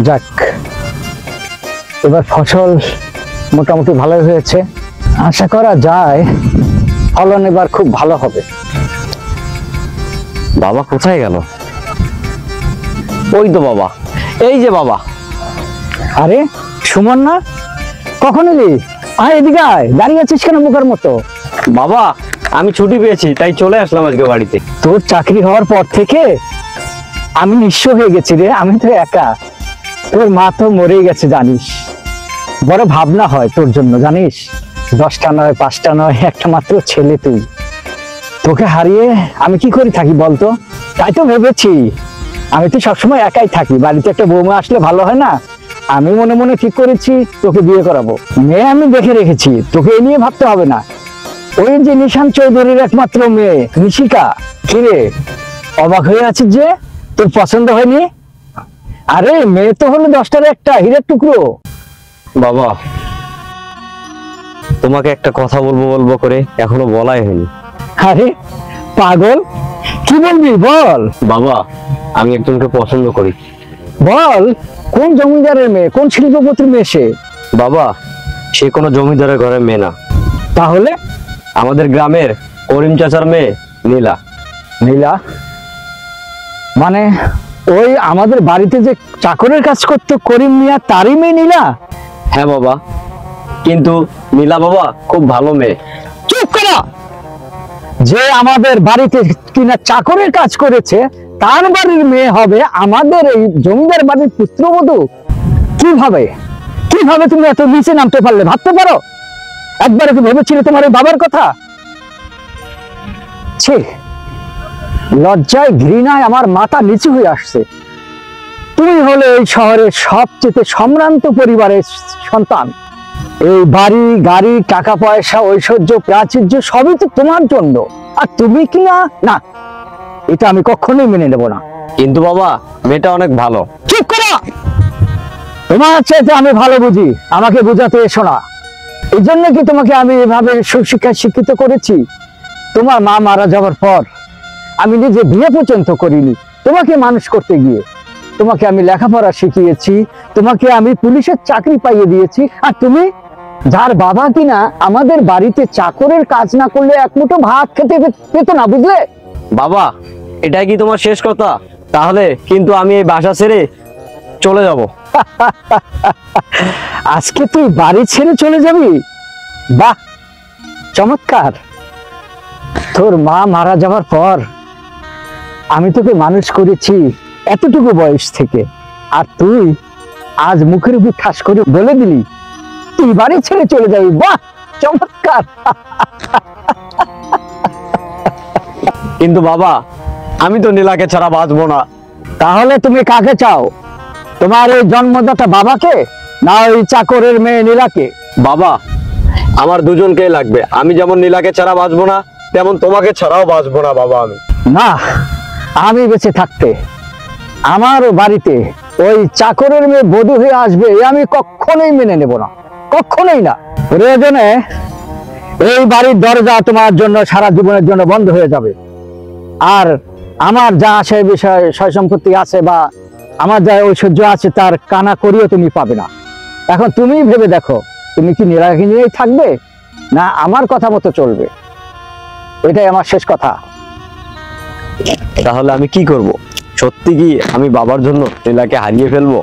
যাক, এবার ফসল মোটামুটি ভালো হয়েছে, আশা করা যায় ফলন এবার খুব ভালো হবে। বাবা কোথায় গেল? ওই তো বাবা, এই যে বাবা। আরে সুমন না, কখন এলি? আয় এদিকে আয়, দাঁড়িয়ে আছিস কেন বোকার মতো? বাবা আমি ছুটি পেয়েছি তাই চলে আসলাম আজকে বাড়িতে। তোর চাকরি হওয়ার পর থেকে আমি নিঃস্ব হয়ে গেছি রে, আমি তো একা। তোর মা তো মরেই গেছে জানিস, বড় ভাবনা হয় তোর জন্য জানিস। 10টা নয় 5টা নয়, একটা মাত্র ছেলে তুই, তোকে হারিয়ে আমি কি করে থাকি বলতো? তাই তো ভেবেছি আমি তো সবসময় একাই থাকি, বাড়িতে একটা বৌমা আসলে ভালো হয় না। আমি মনে মনে ঠিক করেছি তোকে বিয়ে করাবো। মেয়ে আমি দেখে রেখেছি, তোকে এ নিয়ে ভাবতে হবে না। ওই যে নিশান চৌধুরীর একমাত্র মেয়ে নিশিকা, কিরে অবাক হয়ে আছিস যে? তোর পছন্দ হয়নি? আরে মেয়ে তো হলো 10টার একটা হীরের টুকরো। বাবা তোমাকে একটা কথা বলবো বলবো করে এখনো বলাই হয়নি। আরে পাগল, কি বলবি বল। বাবা আমি একজনকে পছন্দ করি। বল, কোন জমিদারের মেয়ে, কোন শিল্পপতির মেয়ে সে? বাবা সে কোনো জমিদারের ঘরের মেয়ে না, তাহলে? আমাদের গ্রামের করিম চাচার মেয়ে নীলা। নীলা মানে ওই আমাদের বাড়িতে যে চাকরের কাজ করতো করিম মিয়া, তারই মেয়ে নীলা? হ্যাঁ বাবা, কিন্তু নীলা বাবা খুব ভালো মেয়ে। চুপ করো! যে আমাদের বাড়িতে কিনা চাকরের কাজ করেছে তার বাড়ির মেয়ে হবে আমাদের এই জমিদার বাড়ির পুত্রবধূ? কিভাবে কিভাবে তুমি এত নিচে নামতে পারলে? ভাবতে পারো একবার কি ভেবেছিলে তোমার এই বাবার কথা? ছি, লজ্জায় ঘৃণায় আমার মাথা নিচু হয়ে আসছে। তুমি হলে এই শহরের সবচেয়ে সম্ভ্রান্ত পরিবারের সন্তান। এই বাড়ি গাড়ি টাকা পয়সা ঐশ্বর্য প্রাচুর্য সবই তো তোমার জন্য, আর তুমি কি না? না, এটা আমি কখনোই মেনে নেব না। কিন্তু বাবা মেয়েটা অনেক ভালো। চুপ করো! তোমার চাইতে আমি ভালো বুঝি, আমাকে বোঝাতে এসো না। এই জন্য কি তোমাকে আমি এভাবে সুশিক্ষায় শিক্ষিত করেছি? তোমার মা মারা যাওয়ার পর আমি নিজে বিয়ে পর্যন্ত করিনি তোমাকে মানুষ করতে গিয়ে। তোমাকে আমি লেখাপড়া শিখিয়েছি, তোমাকে আমি পুলিশের চাকরি পাইয়ে দিয়েছি, আর তুমি যার বাবা কিনা আমাদের বাড়িতে চাকরের কাজ না করলে এক মুঠো ভাত খেতে পেত না, বুঝলে? বাবা এটাই কি তোমার শেষ কথা? তাহলে কিন্তু আমি এই বাসা ছেড়ে চলে যাব। আজকে তুই বাড়ি ছেড়ে চলে যাবি? বাহ, চমৎকার! তোর মা মারা যাওয়ার পর আমি তোকে মানুষ করেছি এতটুকু বয়স থেকে, আর তুই আজ মুখের উপর ঠাস করে বলে দিলি তুই বাড়ি ছেড়ে চলে যাবি? বাহ, চমৎকার! কিন্তু বাবা আমি তো নীলাকে ছাড়া বাঁচবো না। তাহলে তুমি কাকে চাও? তোমার এই জন্মদাতা বাবাকে, না ওই চাকরের মেয়ে নীলাকে? বাবা আমার দুজনকেই লাগবে। আমি যেমন নীলাকে ছাড়া বাঁচবো না, তেমন তোমাকে ছাড়াও বাঁচবো না বাবা আমি। না, আমি বেঁচে থাকতে আমার বাড়িতে ওই চাকরের মেয়ে বধূ হয়ে আসবে এ আমি কখনোই মেনে নেব না, কখনোই না। প্রয়োজনে এই বাড়ির দরজা তোমার জন্য সারা জীবনের জন্য বন্ধ হয়ে যাবে। আর আমার যা আছে বিষয় সয় সম্পত্তি আছে বা আমার যা ঐশ্বর্য আছে তার কানা করিও তুমি পাবে না। এখন তুমি ভেবে দেখো, তুমি কি নীলাকে নিয়েই থাকবে, না আমার কথা মতো চলবে? এটাই আমার শেষ কথা। তাহলে আমি কি করব? সত্যি কি আমি বাবার জন্য নীলাকে হারিয়ে ফেলবো?